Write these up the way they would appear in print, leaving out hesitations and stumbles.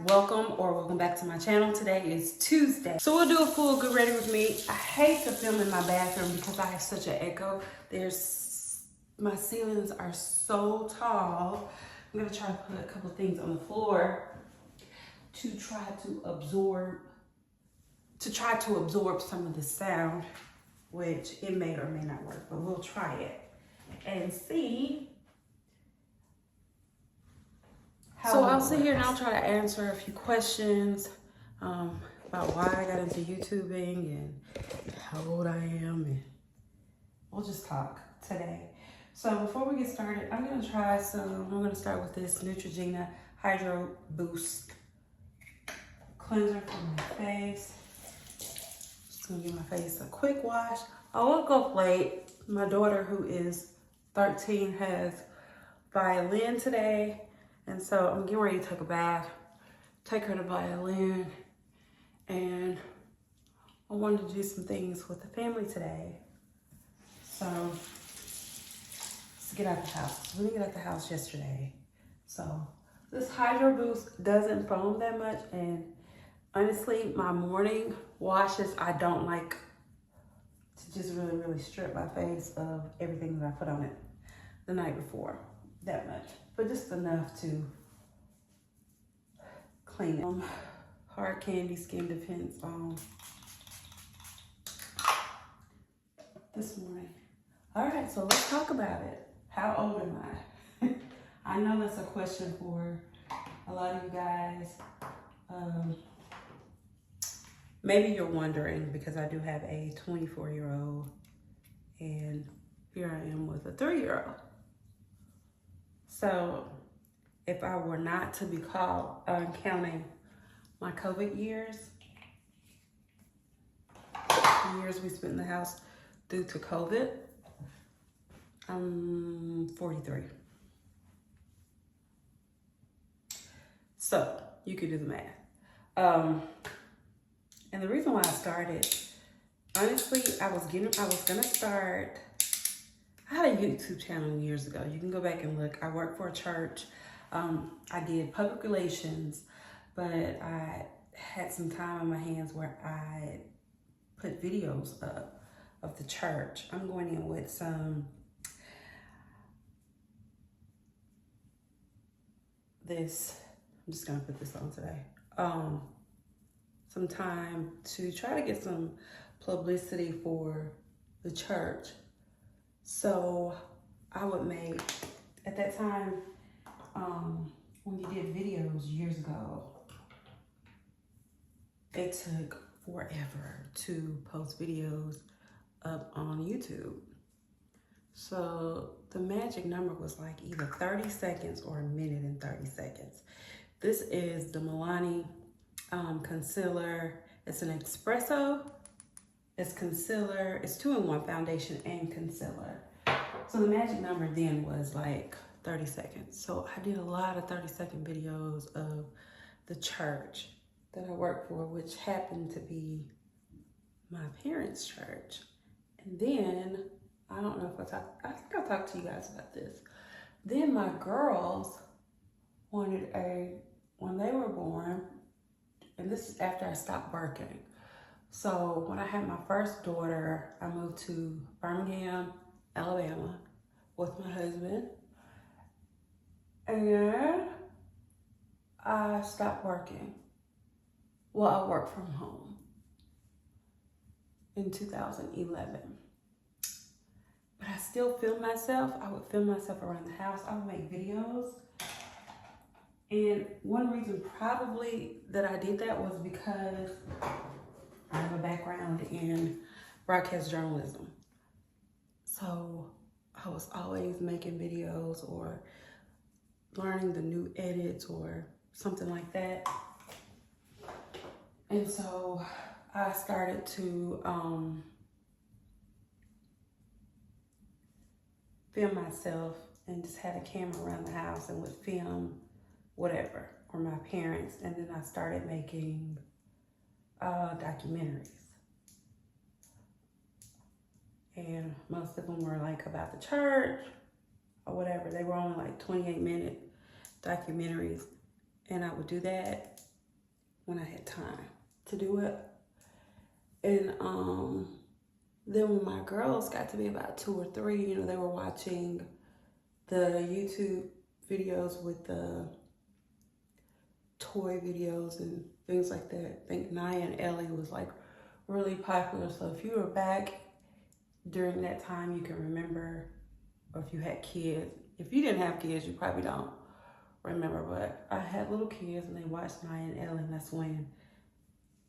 welcome back to my channel. Today is Tuesday, so we'll do a full get ready with me. I hate to film in my bathroom because I have such an echo. My ceilings are so tall. I'm gonna try to put a couple of things on the floor to try to absorb some of the sound, which it may or may not work, but we'll try it and see. So I'll sit here and I'll try to answer a few questions about why I got into YouTubing and how old I am, and we'll just talk today. So before we get started, I'm gonna start with this Neutrogena Hydro Boost cleanser for my face. Just gonna give my face a quick wash. I woke up late. My daughter, who is 13, has violin today. And so I'm getting ready to take a bath, take her to violin, and I wanted to do some things with the family today. So let's get out the house. We didn't get out the house yesterday. So this Hydro Boost doesn't foam that much, and honestly, my morning washes, I don't like to just really strip my face of everything that I put on it the night before that much. But just enough to clean it. Hard Candy Skin Defense this morning. All right, so let's talk about it. How old am I? I know that's a question for a lot of you guys. Maybe you're wondering, because I do have a 24-year-old, and here I am with a 3-year-old. So if I were not to be called counting my COVID years, the years we spent in the house due to COVID, I'm 43. So you could do the math. And the reason why I started, honestly, I was gonna start. I had a YouTube channel years ago. You can go back and look. I worked for a church. I did public relations, but I had some time on my hands where I put videos up of the church. I'm going in with I'm just gonna put this on today. Some time to try to get some publicity for the church. So I would make, at that time, when you did videos years ago, it took forever to post videos up on YouTube. So the magic number was like either 30 seconds or a minute and 30 seconds. This is the Milani concealer. It's an espresso. It's concealer. It's 2-in-1 foundation and concealer. So the magic number then was like 30 seconds. So I did a lot of 30-second videos of the church that I worked for, which happened to be my parents' church. And then, I don't know if I think I talked to you guys about this. Then my girls wanted when they were born, and this is after I stopped working. So when I had my first daughter, I moved to Birmingham, Alabama with my husband. And I stopped working. Well, I worked from home in 2011. But I still film myself. I would film myself around the house. I would make videos. And one reason probably that I did that was because I have a background in broadcast journalism. So I was always making videos or learning the new edits or something like that. And so I started to film myself and just had a camera around the house and would film whatever, or my parents. And then I started making documentaries. And most of them were like about the church or whatever. They were only like 28-minute documentaries. And I would do that. when I had time to do it. And then when my girls got to be about 2 or 3, you know, they were watching the YouTube videos with the toy videos and things like that. I think Naya and Ellie was like really popular. So if you were back during that time, you can remember, or if you had kids. If you didn't have kids, you probably don't remember, but I had little kids and they watched Naya and Ellie, and that's when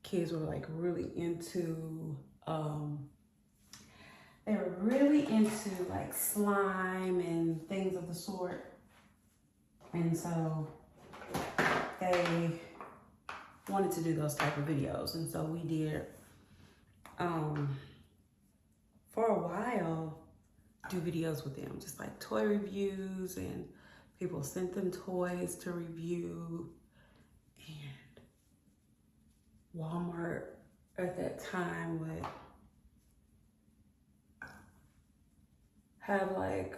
kids were like really into, they were really into like slime and things of the sort. And so they wanted to do those type of videos. And so we did, for a while, do videos with them, just like toy reviews, and people sent them toys to review. And Walmart at that time would have like,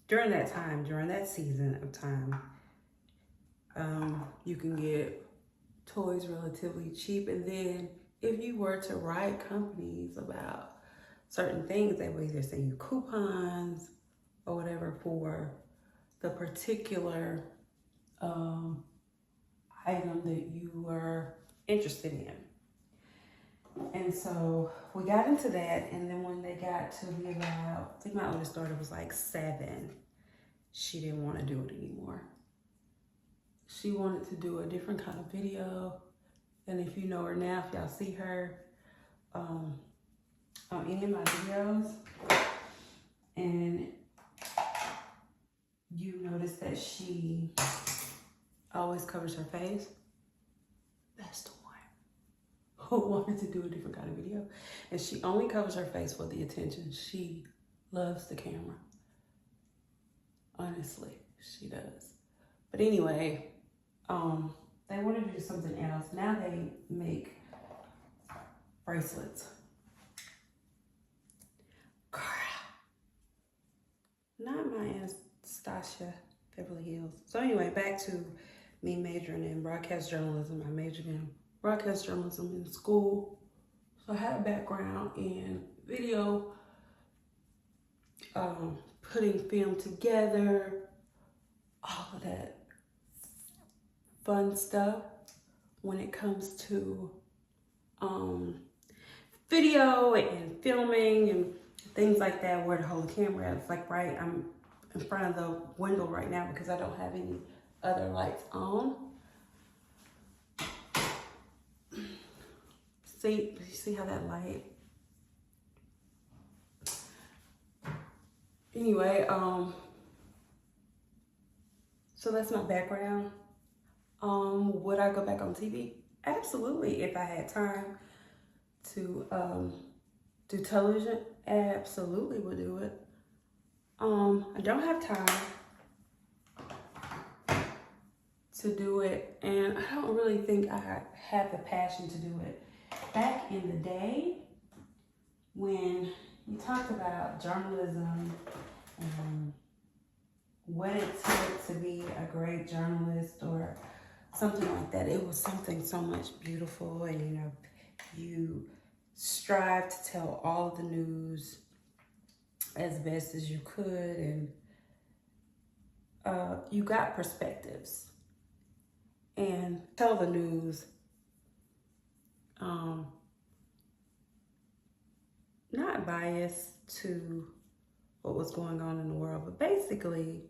during that season of time, you can get toys relatively cheap. And then if you were to write companies about certain things, they would either send you coupons or whatever for the particular item that you were interested in. And so we got into that, and then when they got to be about, I think my oldest daughter was like 7, she didn't want to do it anymore. She wanted to do a different kind of video. And if you know her now, if y'all see her on any of my videos, and you notice that she always covers her face, that's the one who wanted to do a different kind of video. And she only covers her face for the attention. She loves the camera. Honestly, she does. But anyway, they wanted to do something else. Now they make bracelets. Girl, not my Anastasia Beverly Hills. So anyway, back to me majoring in broadcast journalism. I majored in broadcast journalism in school. So I had a background in video, putting film together, all of that fun stuff when it comes to video and filming and things like that, where to hold the camera. It's like, right, I'm in front of the window right now because I don't have any other lights on. See how that light? Anyway, so that's my background. Would I go back on TV? Absolutely. If I had time to do television, absolutely would do it. I don't have time to do it, and I don't really think I have the passion to do it. Back in the day, when you talk about journalism and what it took to be a great journalist or something like that, it was something so much beautiful, and you know, you strive to tell all of the news as best as you could, and you got perspectives and tell the news, not biased to what was going on in the world, but basically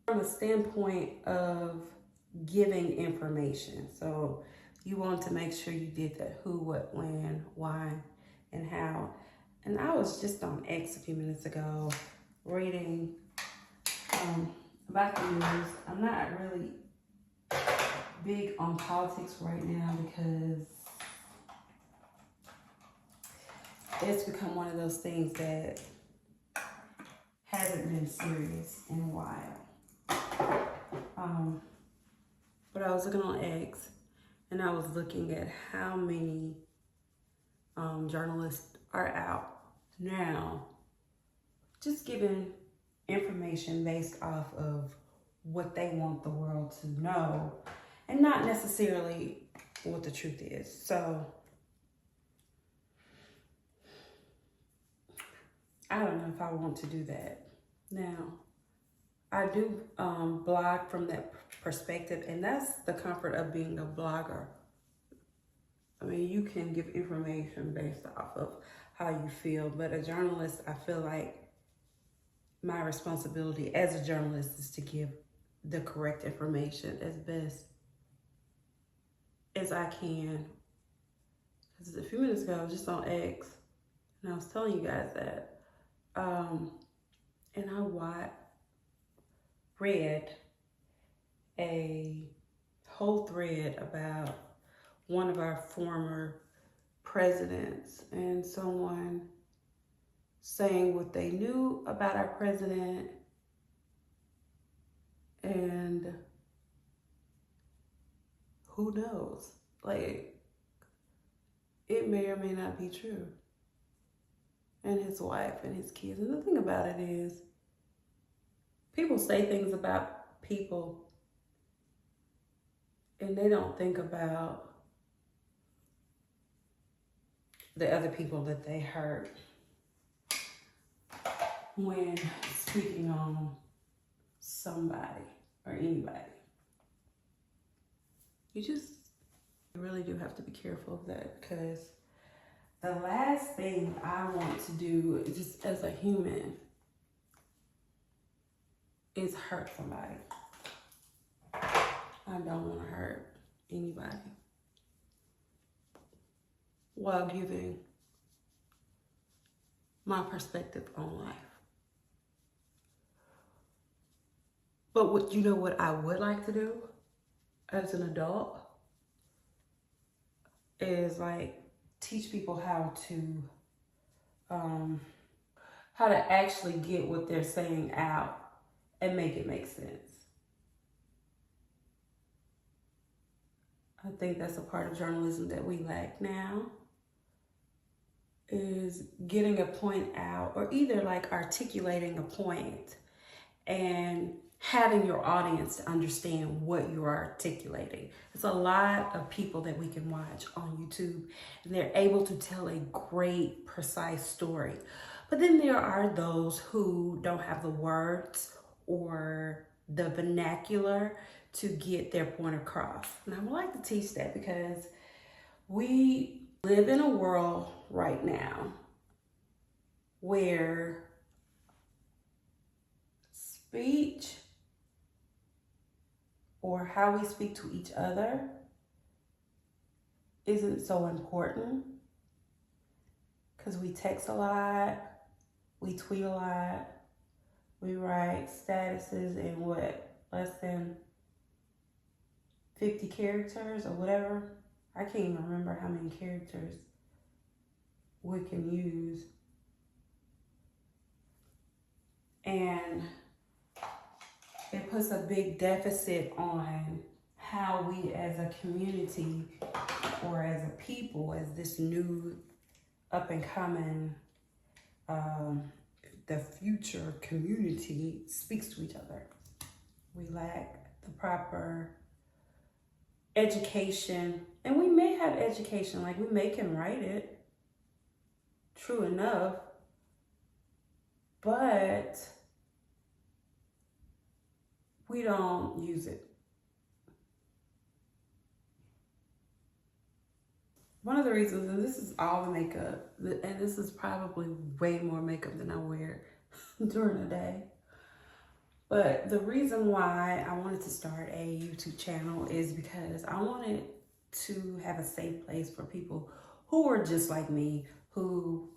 from a standpoint of giving information. So you want to make sure you did the who, what, when, why, and how. And I was just on X a few minutes ago reading about the news. I'm not really big on politics right now because it's become one of those things that hasn't been serious in a while. But I was looking on X, and I was looking at how many journalists are out now just giving information based off of what they want the world to know, and not necessarily what the truth is. So I don't know if I want to do that. Now, I do blog from that perspective, and that's the comfort of being a blogger. I mean, you can give information based off of how you feel, but a journalist, I feel like my responsibility as a journalist is to give the correct information as best as I can. Because a few minutes ago, I was just on X, and I was telling you guys that. And I read a whole thread about one of our former presidents and someone saying what they knew about our president, and who knows, like, it may or may not be true. And his wife and his kids. And the thing about it is, people say things about people and they don't think about the other people that they hurt when speaking on somebody or anybody. You really do have to be careful of that, because the last thing I want to do, just as a human, is hurt somebody. I don't want to hurt anybody while giving my perspective on life. But what I would like to do as an adult is like teach people how to actually get what they're saying out and make it make sense. I think that's a part of journalism that we lack now, is getting a point out, or either like articulating a point and having your audience to understand what you're articulating. It's a lot of people that we can watch on YouTube, and they're able to tell a great, precise story. But then there are those who don't have the words or the vernacular to get their point across. And I would like to teach that, because we live in a world right now where speech, or how we speak to each other, isn't so important, because we text a lot, we tweet a lot, we write statuses in less than 50 characters or whatever. I can't even remember how many characters we can use. And it puts a big deficit on how we as a community, or as a people, as this new up and coming, the future community speaks to each other. We lack the proper education, and we may have education, like we may can write it, true enough, but we don't use it. One of the reasons, and this is all the makeup, and this is probably way more makeup than I wear during the day, but the reason why I wanted to start a YouTube channel is because I wanted to have a safe place for people who were just like me, who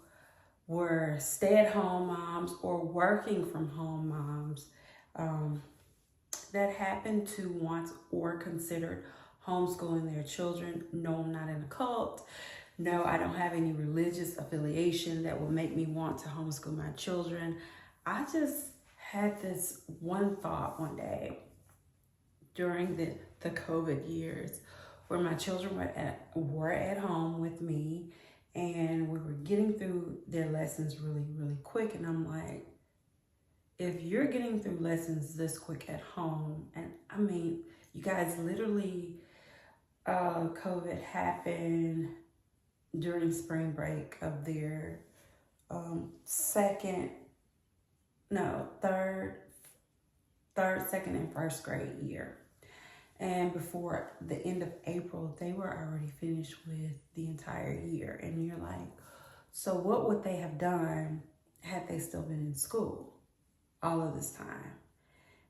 were stay-at-home moms or working from home moms, that happened to want or considered homeschooling their children. No, I'm not in a cult. No, I don't have any religious affiliation that will make me want to homeschool my children. I just had this one thought one day during the COVID years, where my children were at home with me, and we were getting through their lessons really, really quick. And I'm like, if you're getting through lessons this quick at home, and I mean, you guys literally COVID happened during spring break of their third, second, and first grade year. And before the end of April, they were already finished with the entire year. And you're like, so what would they have done had they still been in school all of this time?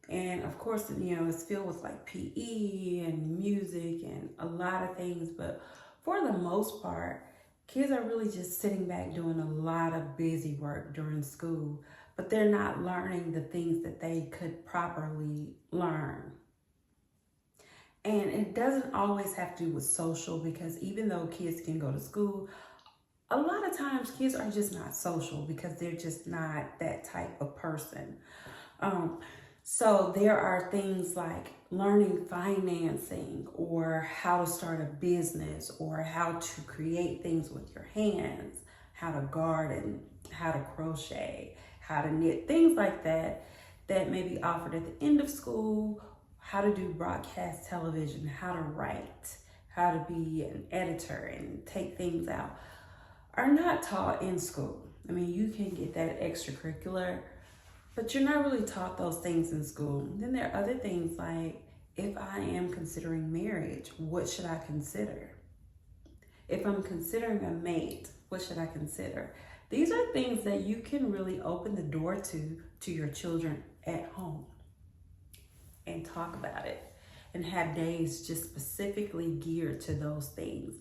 And of course, you know, it's filled with like PE and music and a lot of things. But for the most part, kids are really just sitting back doing a lot of busy work during school, but they're not learning the things that they could properly learn. And it doesn't always have to do with social, because even though kids can go to school, a lot of times kids are just not social because they're just not that type of person. So there are things like learning financing, or how to start a business, or how to create things with your hands, how to garden, how to crochet, how to knit, things like that, that may be offered at the end of school, how to do broadcast television, how to write, how to be an editor and take things out, are not taught in school. I mean, you can get that extracurricular, but you're not really taught those things in school. Then there are other things like, if I am considering marriage, what should I consider? If I'm considering a mate, what should I consider? These are things that you can really open the door to your children at home and talk about it, and have days just specifically geared to those things.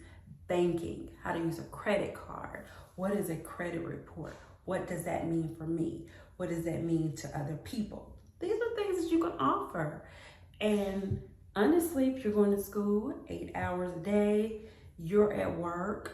Banking, how to use a credit card. What is a credit report? What does that mean for me? What does that mean to other people? These are things that you can offer. And honestly, if you're going to school 8 hours a day, you're at work,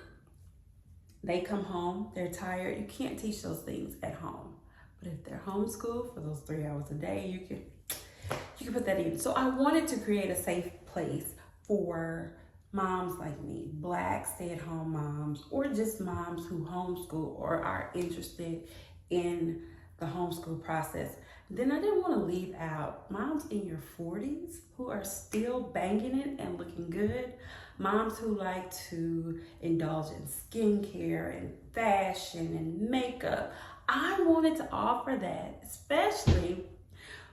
they come home, they're tired, you can't teach those things at home. But if they're homeschooled for those 3 hours a day, you can put that in. So I wanted to create a safe place for moms like me, Black stay-at-home moms, or just moms who homeschool or are interested in the homeschool process. Then I didn't want to leave out moms in your 40s who are still banging it and looking good, moms who like to indulge in skincare and fashion and makeup. I wanted to offer that, especially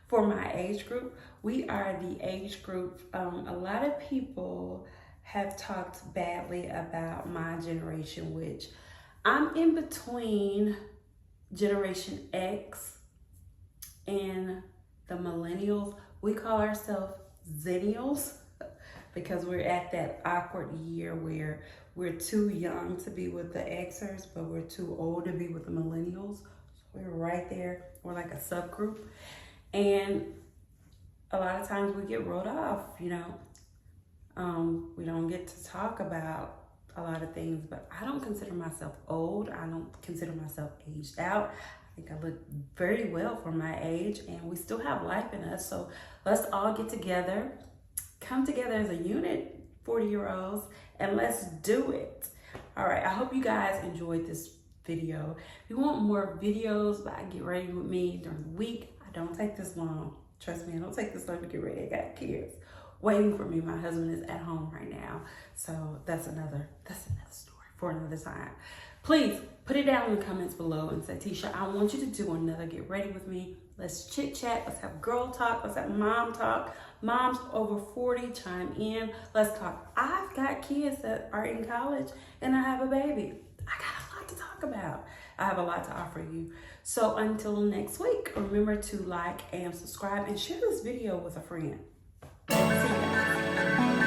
for my age group. We are the age group, a lot of people have talked badly about my generation, which I'm in between Generation X and the millennials. We call ourselves Zennials because we're at that awkward year where we're too young to be with the Xers, but we're too old to be with the millennials. So we're right there. We're like a subgroup. And a lot of times we get wrote off, you know. We don't get to talk about a lot of things, but I don't consider myself old. I don't consider myself aged out. I think I look very well for my age, and we still have life in us. So let's all get together, come together as a unit, 40-year-olds, and let's do it. All right, I hope you guys enjoyed this video. If you want more videos about Get Ready With Me during the week, I don't take this long. Trust me, I don't take this long to get ready. I got kids waiting for me. My husband is at home right now. So that's another story for another time. Please put it down in the comments below and say, Tee Sha, I want you to do another Get Ready With Me. Let's chit chat. Let's have girl talk. Let's have mom talk. Moms over 40, chime in. Let's talk. I've got kids that are in college and I have a baby. I got a lot to talk about. I have a lot to offer you. So until next week, remember to like and subscribe and share this video with a friend. See you guys.